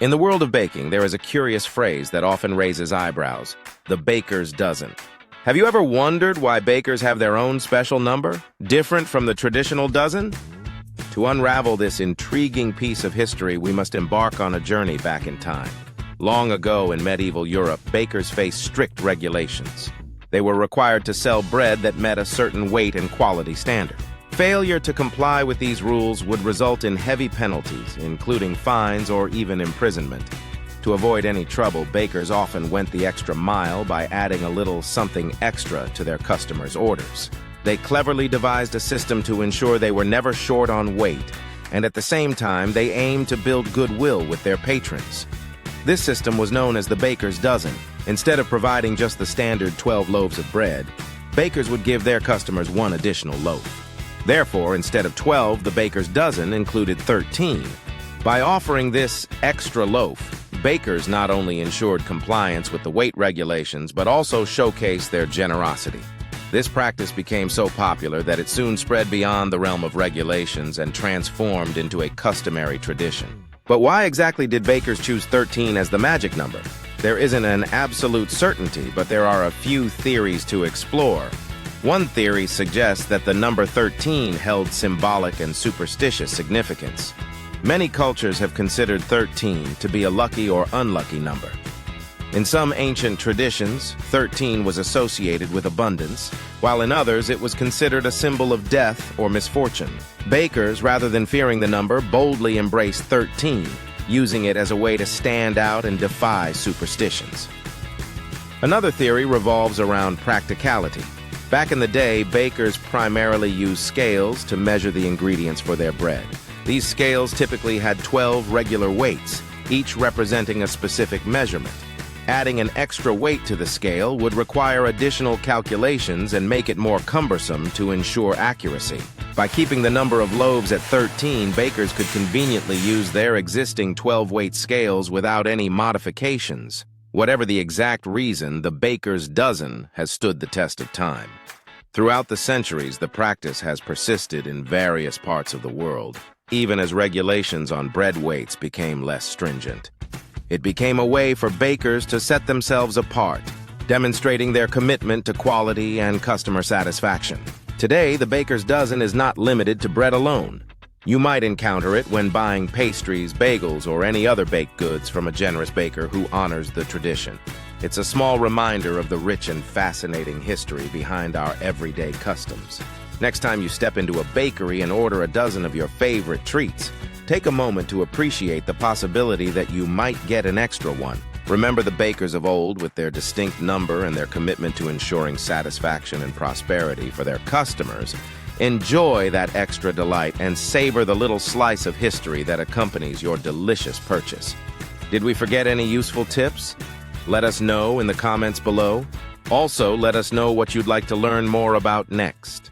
In the world of baking, there is a curious phrase that often raises eyebrows: the baker's dozen. Have you ever wondered why bakers have their own special number, different from the traditional dozen? To unravel this intriguing piece of history, we must embark on a journey back in time. Long ago in medieval Europe, bakers faced strict regulations. They were required to sell bread that met a certain weight and quality standard. Failure to comply with these rules would result in heavy penalties, including fines or even imprisonment. To avoid any trouble, bakers often went the extra mile by adding a little something extra to their customers' orders. They cleverly devised a system to ensure they were never short on weight, and at the same time, they aimed to build goodwill with their patrons. This system was known as the baker's dozen. Instead of providing just the standard 12 loaves of bread, bakers would give their customers one additional loaf. Therefore, instead of 12, the baker's dozen included 13. By offering this extra loaf, bakers not only ensured compliance with the weight regulations, but also showcased their generosity. This practice became so popular that it soon spread beyond the realm of regulations and transformed into a customary tradition. But why exactly did bakers choose 13 as the magic number? There isn't an absolute certainty, but there are a few theories to explore. One theory suggests that the number 13 held symbolic and superstitious significance. Many cultures have considered 13 to be a lucky or unlucky number. In some ancient traditions, 13 was associated with abundance, while in others it was considered a symbol of death or misfortune. Bakers, rather than fearing the number, boldly embraced 13, using it as a way to stand out and defy superstitions. Another theory revolves around practicality. Back in the day, bakers primarily used scales to measure the ingredients for their bread. These scales typically had 12 regular weights, each representing a specific measurement. Adding an extra weight to the scale would require additional calculations and make it more cumbersome to ensure accuracy. By keeping the number of loaves at 13, bakers could conveniently use their existing 12-weight scales without any modifications. Whatever the exact reason, the baker's dozen has stood the test of time. Throughout the centuries, the practice has persisted in various parts of the world, even as regulations on bread weights became less stringent. It became a way for bakers to set themselves apart, demonstrating their commitment to quality and customer satisfaction. Today, the baker's dozen is not limited to bread alone. You might encounter it when buying pastries, bagels, or any other baked goods from a generous baker who honors the tradition. It's a small reminder of the rich and fascinating history behind our everyday customs. Next time you step into a bakery and order a dozen of your favorite treats, take a moment to appreciate the possibility that you might get an extra one. Remember the bakers of old with their distinct number and their commitment to ensuring satisfaction and prosperity for their customers. Enjoy that extra delight and savor the little slice of history that accompanies your delicious purchase. Did we forget any useful tips? Let us know in the comments below. Also, let us know what you'd like to learn more about next.